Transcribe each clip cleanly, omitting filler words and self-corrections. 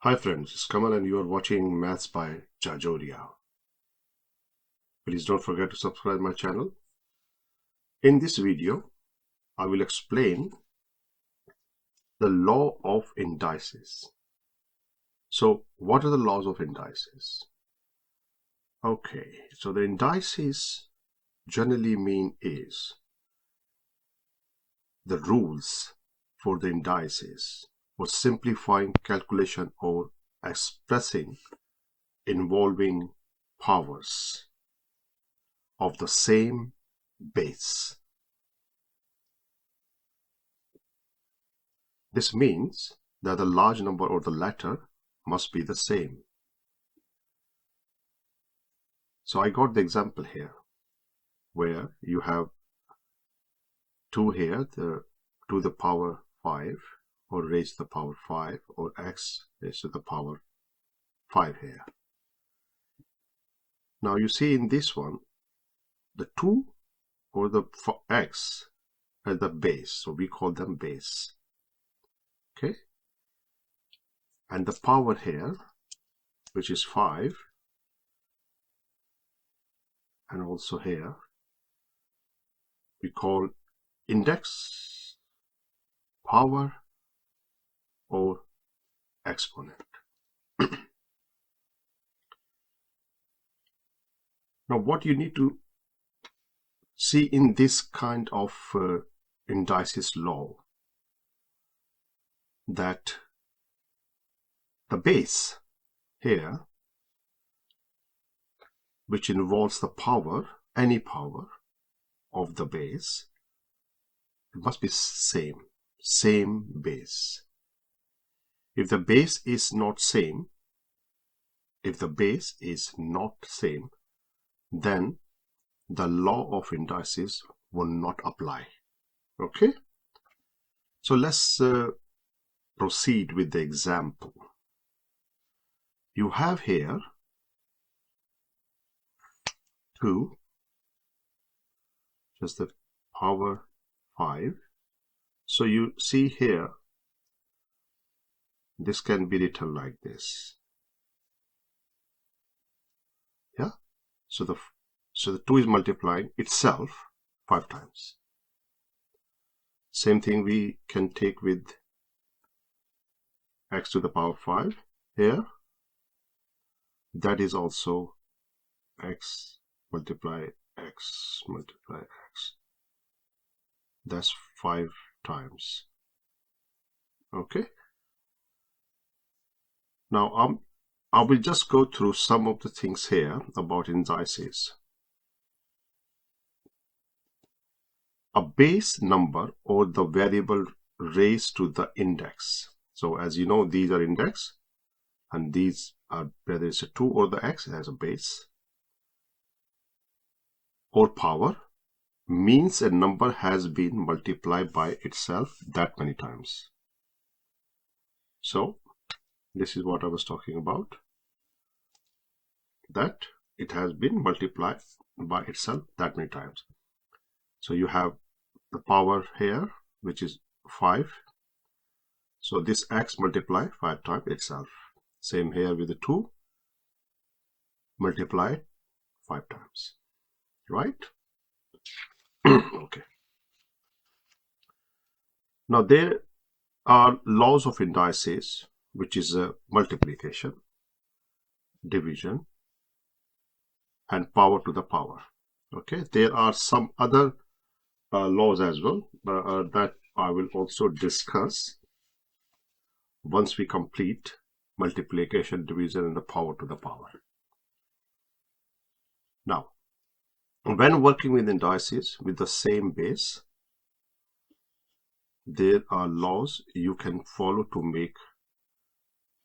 Hi friends, it's Kamal and you are watching Maths by Jajoria. Please don't forget to subscribe my channel. In this video, I will explain the law of indices. So, what are the laws of indices? Okay, so the indices generally mean is the rules for the indices for simplifying calculation or expressing involving powers of the same base. This means that the large number or the letter must be the same. So I got the example here where you have 2 here, the to the power 5 or raised to the power 5 or x raised to the power 5 here. Now you see in this one the 2 or the x at the base, so we call them base. Okay, and the power here, which is 5, and also here we call index, power, or exponent. Now what you need to see in this kind of indices law, that the base here, which involves the power, any power of the base, it must be same base. If the base is not same, then the law of indices will not apply. Okay, so let's proceed with the example. You have here 2, just the power 5. So you see here, this can be written like this. Yeah, so the 2 is multiplying itself 5 times. Same thing we can take with x to the power 5 here. That is also x multiply x multiply x. That's 5 times. Okay. Now I will just go through some of the things here about indices. A base number or the variable raised to the index. So as you know, these are index and these are, whether it's a 2 or the x, it has a base, or power, means a number has been multiplied by itself that many times. So this is what I was talking about, that it has been multiplied by itself that many times. So you have the power here, which is 5. So this x multiply 5 times itself. Same here with the 2, multiply 5 times, right? Okay. Now there are laws of indices, which is multiplication, division, and power to the power. Okay, there are some other laws as well that I will also discuss once we complete multiplication, division, and the power to the power. Now, when working with indices with the same base, there are laws you can follow to make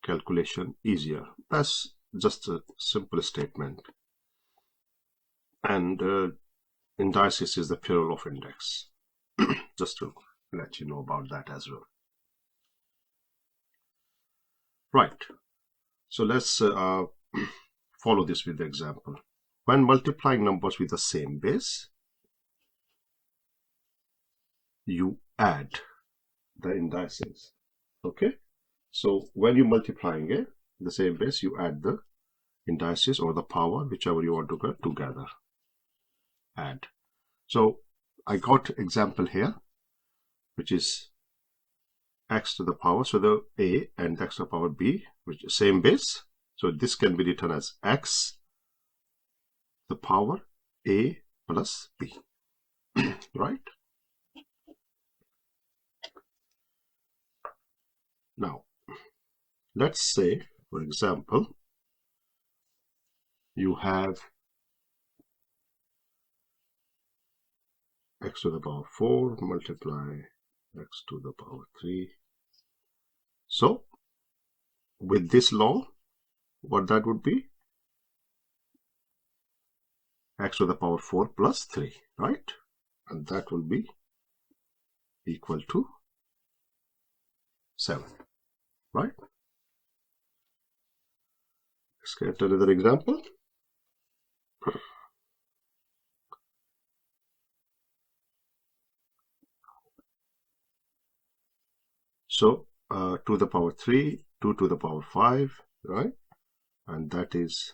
calculation easier. That's just a simple statement. And indices is the plural of index. Just to let you know about that as well. Right. So let's follow this with the example. When multiplying numbers with the same base, you add the indices. Okay. So when you're multiplying it, the same base, you add the indices or the power, whichever you want to get together. Add. So I got example here, which is x to the power, so the a and x to the power b, which is same base. So this can be written as x to the power a plus b, right? Now, let's say, for example, you have x to the power 4 multiply x to the power 3. So, with this law, what that would be? X to the power 4 plus 3, right? And that will be equal to 7, right? Let's get another example. So, 2 to the power 3, 2 to the power 5, right? And that is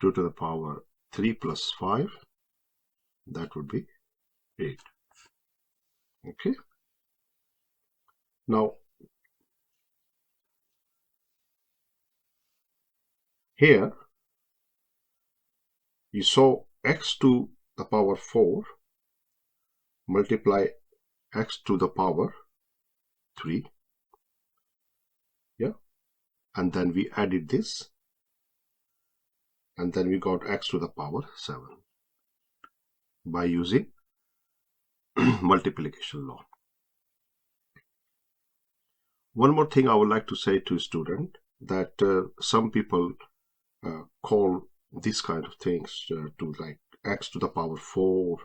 2 to the power 3 plus 5. That would be 8. Okay. Now, here, you saw x to the power 4 multiply x to the power 3. Yeah. And then we added this. And then we got x to the power 7 by using multiplication law. One more thing I would like to say to student that some people call these kind of things to like x to the power 4.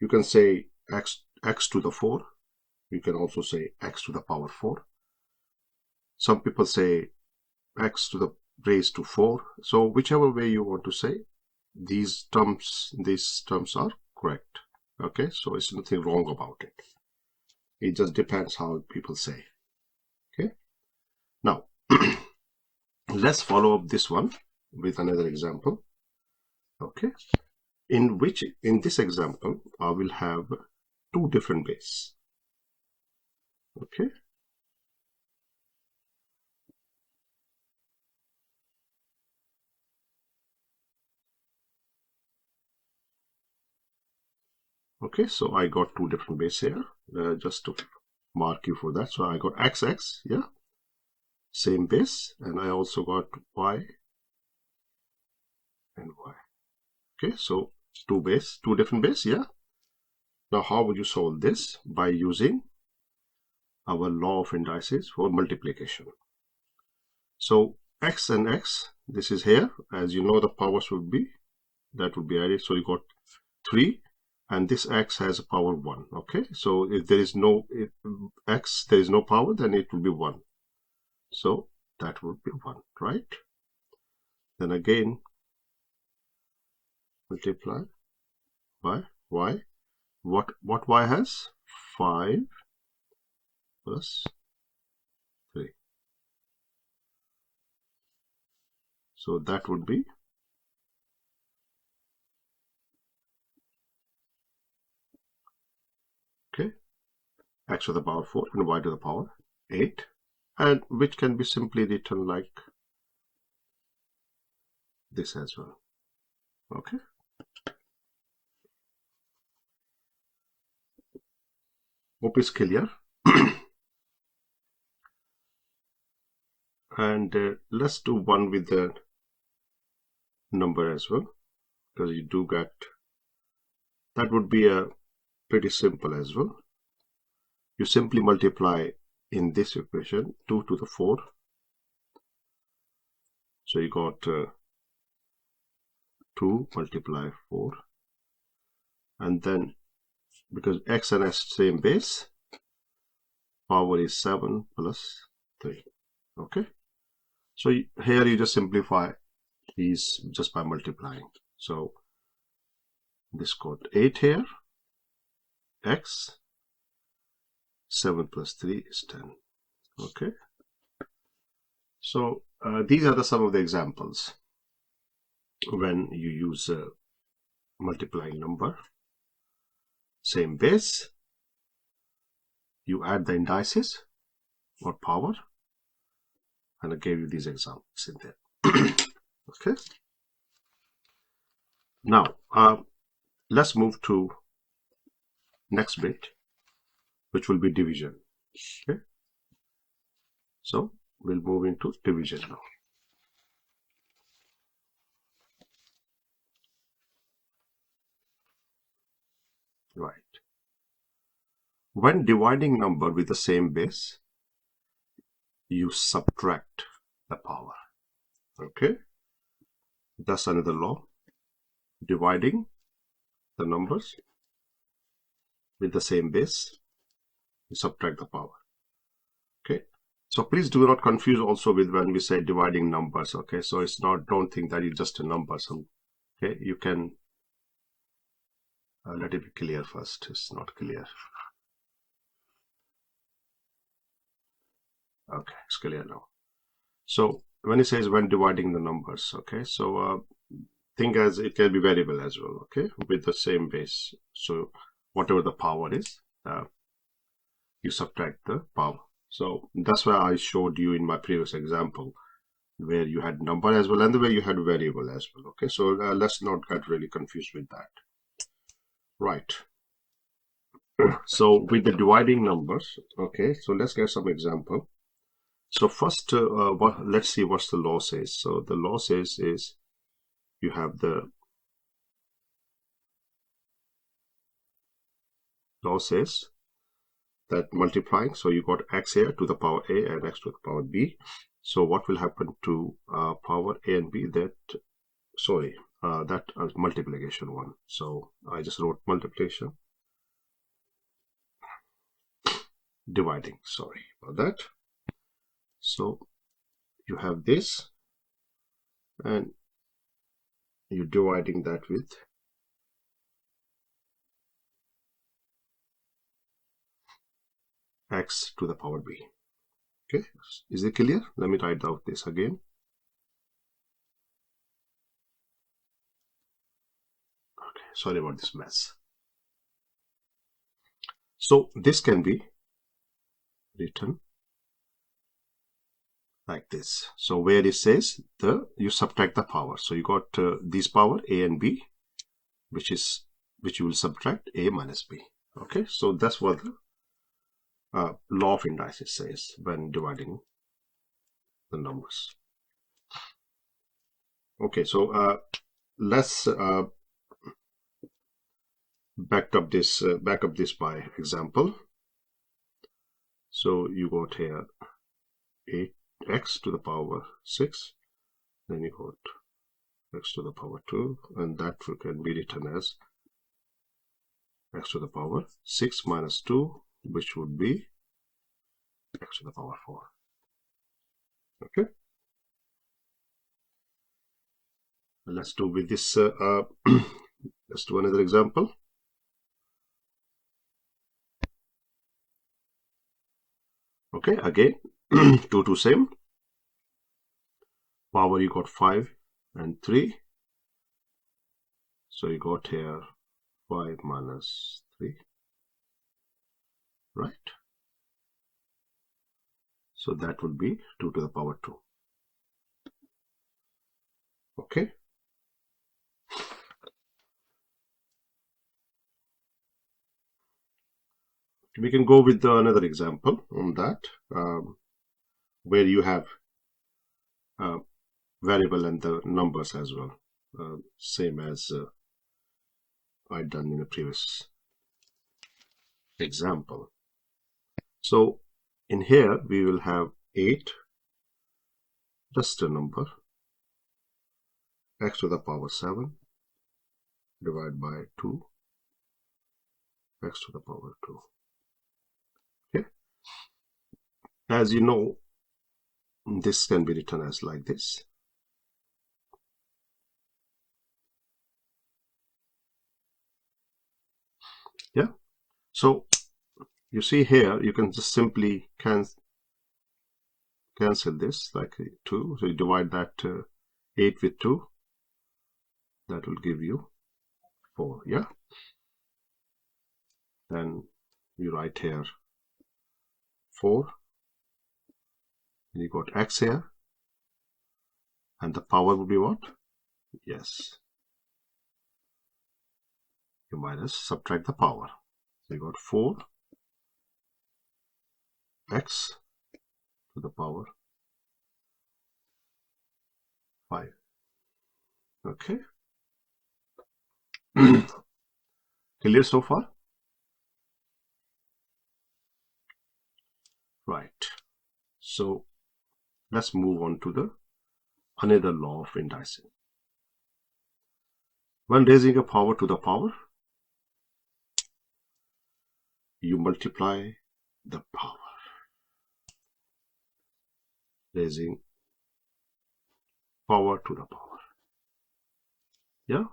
You can say x to the 4. You can also say x to the power 4. Some people say x to the raised to 4. So whichever way you want to say, these terms are correct. Okay, so it's nothing wrong about it. It just depends how people say. Okay, now let's follow up this one with another example. Okay, in this example I will have two different bases. Okay, okay, so I got two different bases here, just to mark you for that. So I got xx, yeah, same base, and I also got y and y. Okay, so two different base, yeah. Now how would you solve this? By using our law of indices for multiplication. So x and x, this is here, as you know, the powers would be, that would be added. So you got 3, and this x has a power 1. Okay, so if there is no x, there is no power, then it will be 1. So that would be 1, right? Then again multiply by y. What y has? 5 plus 3. So that would be okay, x to the power 4 and y to the power 8, and which can be simply written like this as well. Okay, hope it's clear. And let's do one with the number as well, because you do get, that would be a pretty simple as well. You simply multiply in this equation 2 to the 4. So you got 2 multiply 4, and then because x and s same base, power is 7 plus 3. Okay, so here you just simplify these just by multiplying. So this got 8 here, x 7 plus 3 is 10. Okay. So these are some of the examples when you use a multiplying number, same base, you add the indices or power, and I gave you these examples in there. Okay. Now let's move to next bit, which will be division. Okay. So we'll move into division now. Right. When dividing number with the same base, you subtract the power. Okay. That's another law. Dividing the numbers with the same base, you subtract the power. Okay. So please do not confuse also with when we say dividing numbers. Okay. So it's not, don't think that it's just a number. So, okay. You can let it be clear first. It's not clear. Okay. It's clear now. So when it says when dividing the numbers, okay. So think as it can be variable as well. Okay. With the same base. So whatever the power is, you subtract the power. So that's why I showed you in my previous example where you had number as well and where you had variable as well. Okay, so let's not get really confused with that. Right. So with the dividing numbers, okay, so let's get some example. So first, let's see what the law says. So the law says is you have the law says that multiplying, so you got x here to the power a and x to the power b. So what will happen to power a and b? That that multiplication one. So I just wrote multiplication, dividing, sorry about that. So you have this and you're dividing that with x to the power b. Okay, is it clear? Let me write out this again. Okay, sorry about this mess. So this can be written like this. So where it says you subtract the power. So you got this power a and b, which you will subtract a minus b. Okay, so that's what the law of indices says when dividing the numbers. Okay, so let's back up this by example. So you got here 8x to the power 6, then you got x to the power 2, and that can be written as x to the power 6 minus 2, which would be x to the power 4. Okay, let's do with this let's do another example. Okay, again 2 to same power, you got 5 and 3, so you got here 5 minus 3, right? So that would be 2 to the power 2. Okay, we can go with another example on that, where you have variable and the numbers as well, same as I done in a previous example. So in here we will have 8, just a number, x to the power 7 divided by 2, x to the power 2. Okay, as you know, this can be written as like this. Yeah, so you see here, you can just simply cancel this like 2. So you divide that 8 with 2. That will give you 4. Yeah. Then you write here 4. And you got x here. And the power would be what? Yes. You minus subtract the power. So you got 4 x to the power 5. Okay. Clear so far? Right. So let's move on to the another law of indices. When raising a power to the power, you multiply the power. Raising power to the power. Yeah?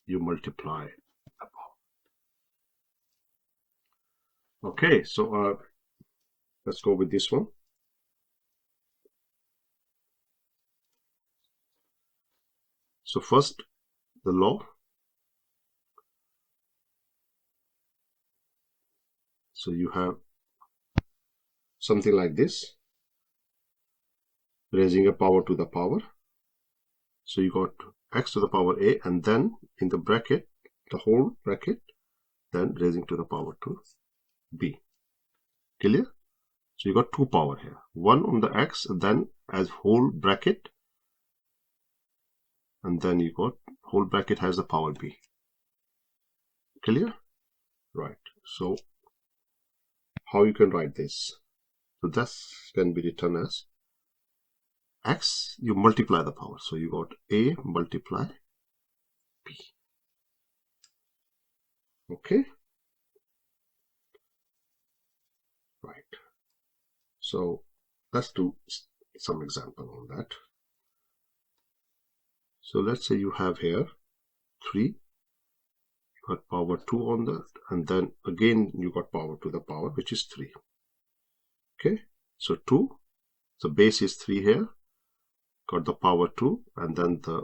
You multiply the power. Okay, so let's go with this one. So first, the law. So you have something like this. Raising a power to the power. So you got x to the power a, and then in the bracket, the whole bracket, then raising to the power to b. Clear? So you got 2 power here. One on the x, then as whole bracket, and then you got whole bracket has the power b. Clear? Right. So how you can write this? So this can be written as x, you multiply the power. So you got a multiply b. Okay. Right. So let's do some example on that. So let's say you have here 3, you got power 2 on that, and then again you got power to the power, which is 3. Okay, so 2, so base is 3 here, got the power 2, and then the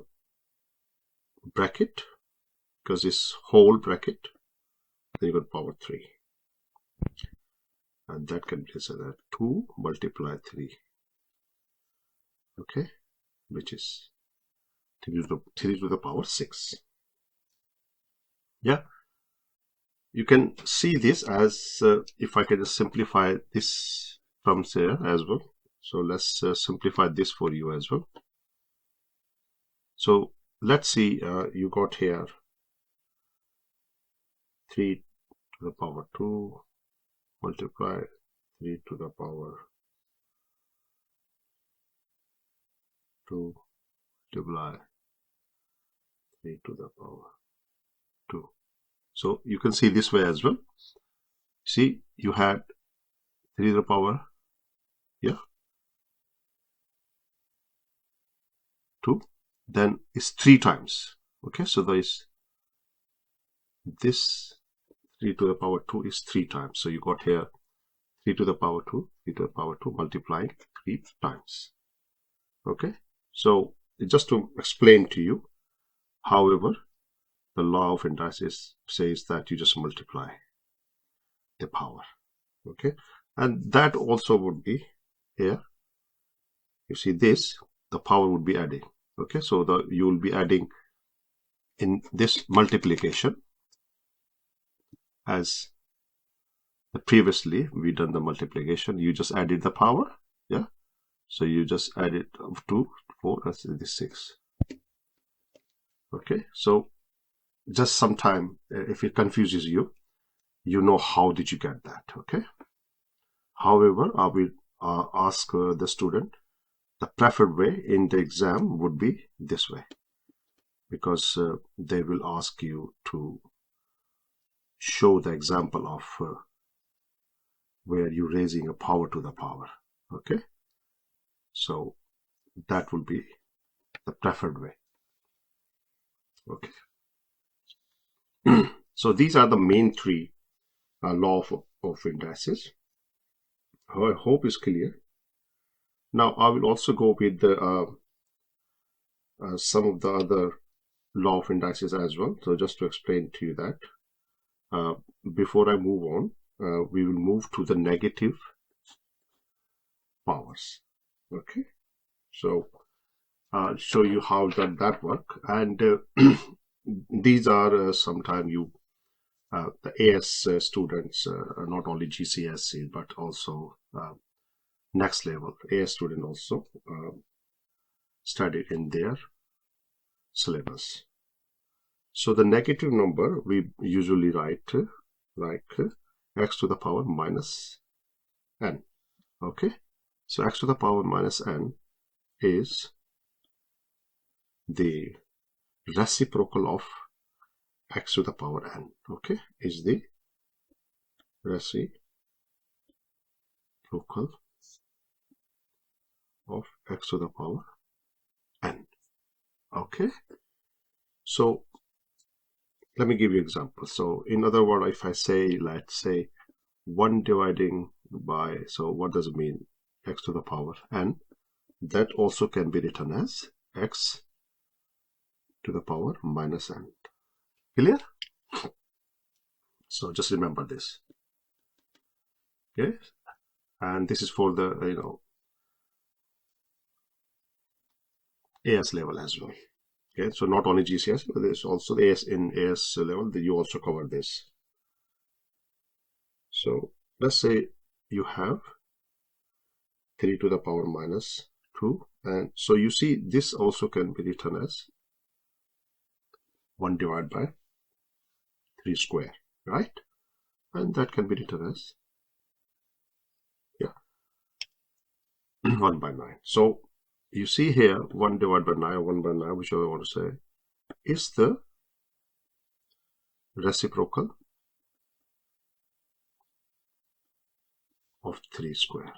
bracket, because it's whole bracket, then you got power 3. And that can be said that 2 multiply 3. Okay, which is 3 to the power 6. Yeah, you can see this as if I can just simplify this from here as well. So let's simplify this for you as well. So let's see, you got here 3 to the power 2 multiply 3 to the power 2 multiply 3 to the power 2. So you can see this way as well. See, you had 3 to the power, yeah, 2, then it's 3 times. Okay, so there is this 3 to the power 2 is 3 times. So you got here 3 to the power 2, 3 to the power 2 multiplying 3 times. Okay, so just to explain to you, however, the law of indices says that you just multiply the power. Okay, and that also would be here. You see this, the power would be adding. Okay, so you will be adding in this multiplication as previously we done the multiplication. You just added the power, yeah. So you just added 2, 4, that's this 6. Okay, so just sometime if it confuses you, you know how did you get that. Okay, however, I will ask the student, the preferred way in the exam would be this way, because they will ask you to show the example of where you're raising a power to the power. Okay, so that will be the preferred way. Okay. So these are the main 3 law of of indices. I hope is clear. Now I will also go with the some of the other law of indices as well. So just to explain to you that before I move on, we will move to the negative powers. Okay, so I'll show you how does that work. And these are sometime you the AS students, not only Gcse but also next level AS student also studied in their syllabus. So the negative number we usually write like x to the power minus n. Okay, so x to the power minus n is the reciprocal of x to the power n. Okay, is the reciprocal of x to the power n. Okay, so let me give you example. So in other words, if I say, let's say 1 dividing by, so what does it mean? X to the power n. That also can be written as x to the power minus n. Clear? So just remember this. Okay, and this is for the AS level as well. Okay, so not only GCS, but there's also the AS in AS level that you also cover this. So let's say you have 3 to the power minus 2, and so you see this also can be written as 1 divided by 3 square, right? And that can be written as 1 by 9. So you see here 1 divided by 9 or 1 by 9, whichever you want to say, is the reciprocal of 3 square.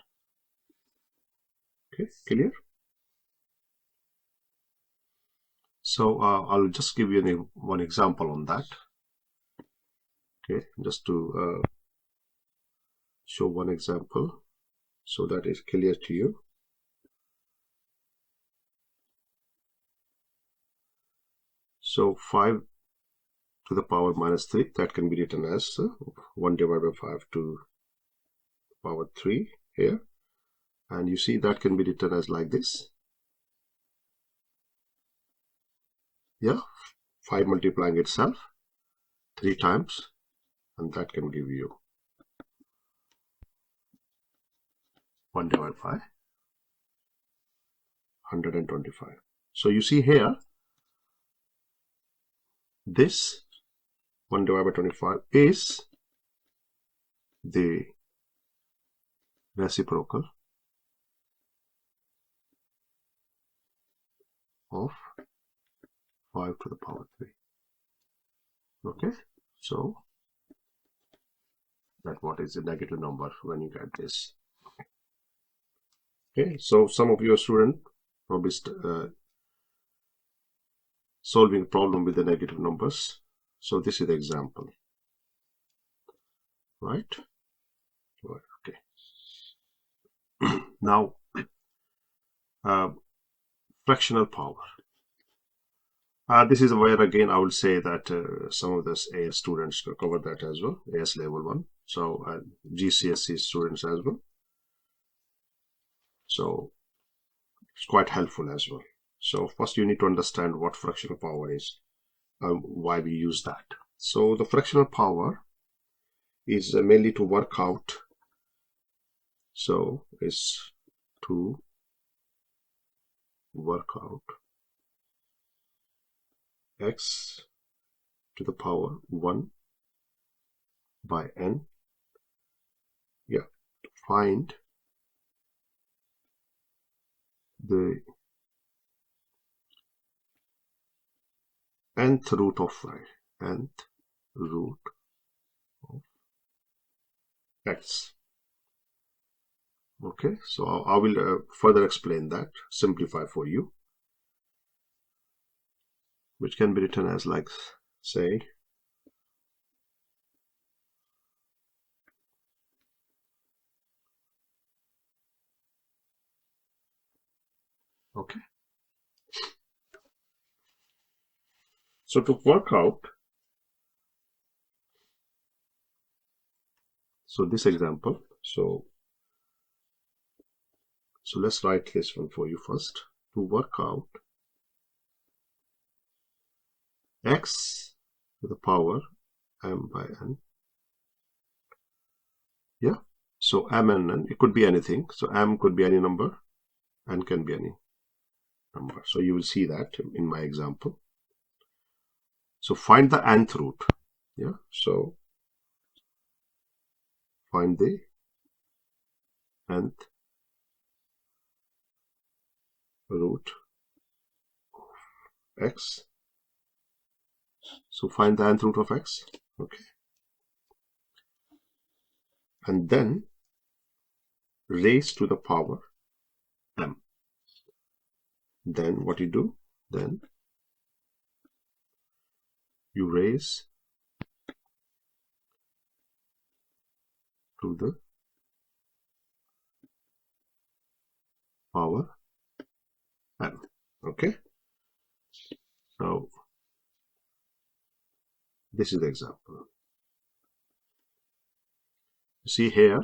Okay, clear? So I'll just give you one example on that. Okay, just to show one example so that is clear to you. So 5 to the power minus 3, that can be written as 1 divided by 5 to the power 3 here. And you see that can be written as like this. Yeah, 5 multiplying itself 3 times, and that can give you 1 divided by 125. So you see here, this 1 divided by 25 is the reciprocal of 5 to the power 3. Okay, so that what is the negative number when you get this. Okay, so some of your students probably solving a problem with the negative numbers. So this is the example, right? Okay. Now, fractional power. This is where again I will say that some of the AS students cover that as well, AS level 1. So GCSE students as well. So it's quite helpful as well. So first you need to understand what fractional power is, why we use that. So the fractional power is mainly to work out. So it's to work out x to the power 1 by n. Yeah, to find the nth root of x. Okay, so I will further explain that, simplify for you, which can be written as like, say, Okay. So to work out, so this example, so let's write this one for you first. To work out x to the power m by n. Yeah. So m and n, it could be anything. So m could be any number, n can be any number. So you will see that in my example. So find the nth root. Yeah. So find the nth root of x. So find the nth root of x. Okay. And then raise to the power m. Then what you do? Then you raise to the power m. Okay. So this is the example. You see here,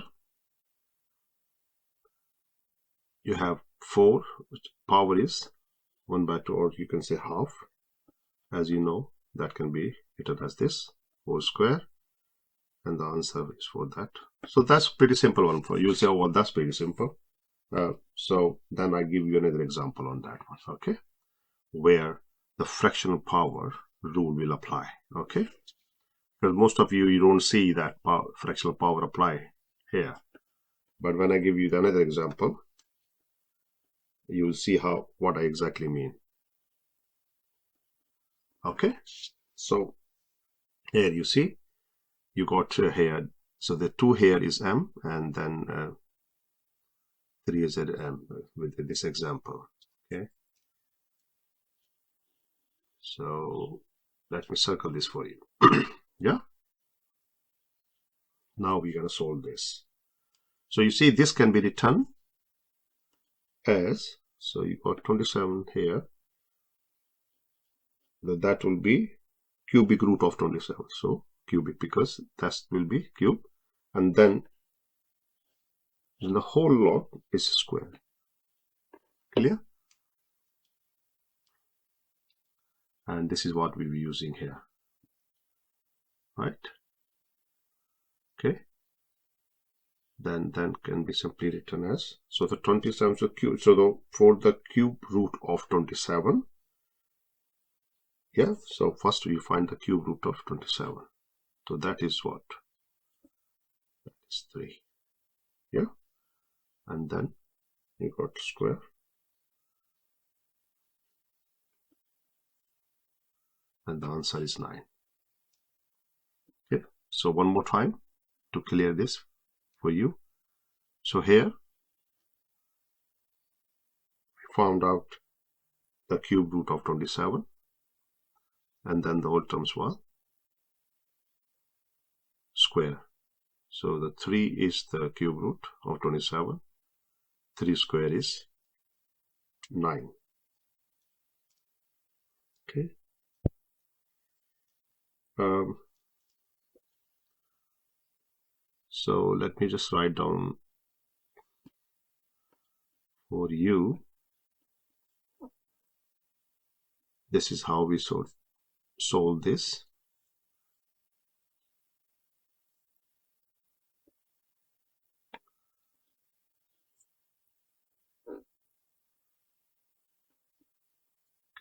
you have 4, which power is 1 by 2, or you can say half. As you know, that can be written as this, 4 square, and the answer is for that. So that's pretty simple one for you. You'll say, oh, well, that's pretty simple. So then I give you another example on that one, okay, where the fractional power rule will apply, okay, because most of you don't see that fractional power apply here, but when I give you another example, you will see what I exactly mean. Okay, so here you see you got here, so the 2 here is m, and then 3 is m with this example. Okay, so let me circle this for you. Yeah, now we're going to solve this. So you see this can be written as, so you got 27 here, that will be cubic root of 27. So cubic, because that will be cube, and then the whole lot is square. Clear? And this is what we'll be using here, right? Okay, then can be simply written as, so the 27, so cube, so for the cube root of 27, yeah, so first we find the cube root of 27, so that is what? That is 3, yeah, and then you got square, and the answer is 9. Okay, so one more time to clear this for you. So here we found out the cube root of 27, and then the whole terms were square. So the 3 is the cube root of 27, 3 square is 9. Okay. So let me just write down for you. This is how we solve this.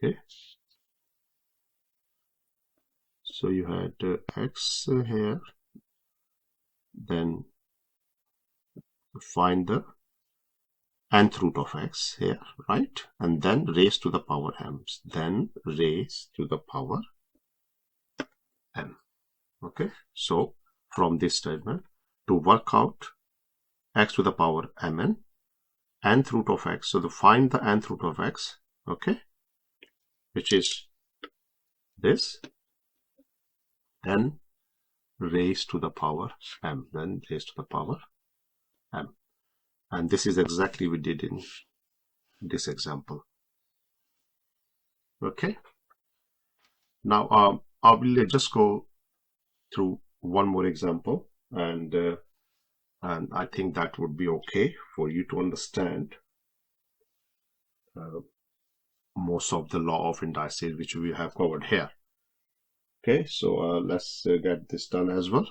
Okay. So you had x here, then find the nth root of x here, right? And then raise to the power m. Then raise to the power m. Okay. So from this statement, to work out x to the power mn, nth root of x, so to find the nth root of x, okay, which is this, then raise to the power m, then raise to the power m. And this is exactly we did in this example. Okay, now I will just go through one more example, and I think that would be okay for you to understand most of the law of indices which we have covered here. Okay, so let's get this done as well.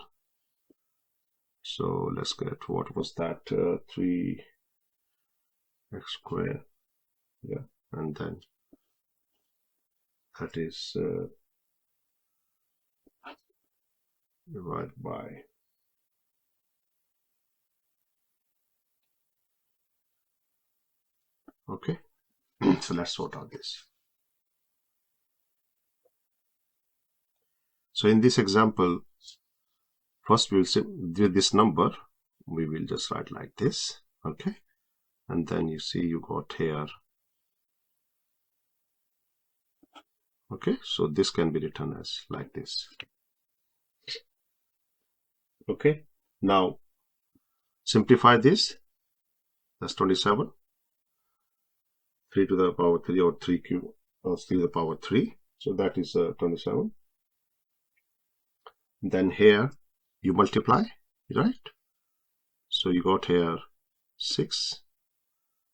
So let's get, what was that, 3x squared, yeah, and then that is divided by, okay. So let's sort out this. So in this example, first we'll do this number, we will just write like this, okay, and then you see you got here, okay, so this can be written as like this. Okay, now simplify this. That's 27, 3 to the power 3, or 3 cube, or 3 to the power 3, so that is 27. Then here you multiply, right? So you got here 6,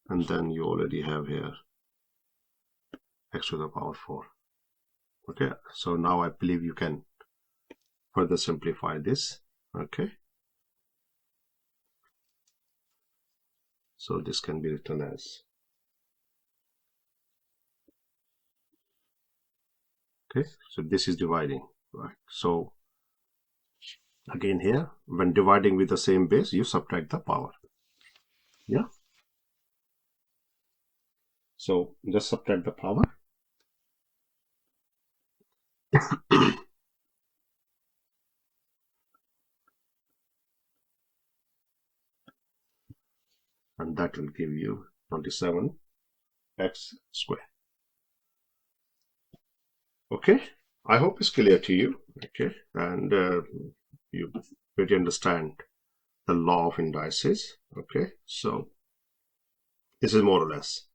and then you already have here x to the power 4. Okay, so now I believe you can further simplify this. Okay, so this can be written as, okay, so this is dividing, right? So again here, when dividing with the same base, you subtract the power. Yeah, so just subtract the power. And that will give you 27x squared. Okay, I hope it's clear to you. Okay, and you really understand the law of indices. Okay, so this is more or less.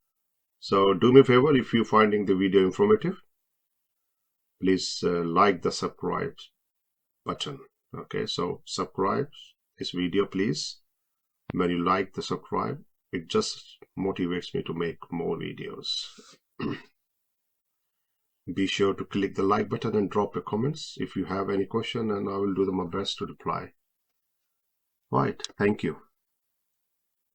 So do me a favor, if you're finding the video informative, please like the subscribe button. Okay, so subscribe this video, please. When you like the subscribe, it just motivates me to make more videos. Be sure to click the like button and drop your comments if you have any question, and I will do my best to reply. Right, thank you.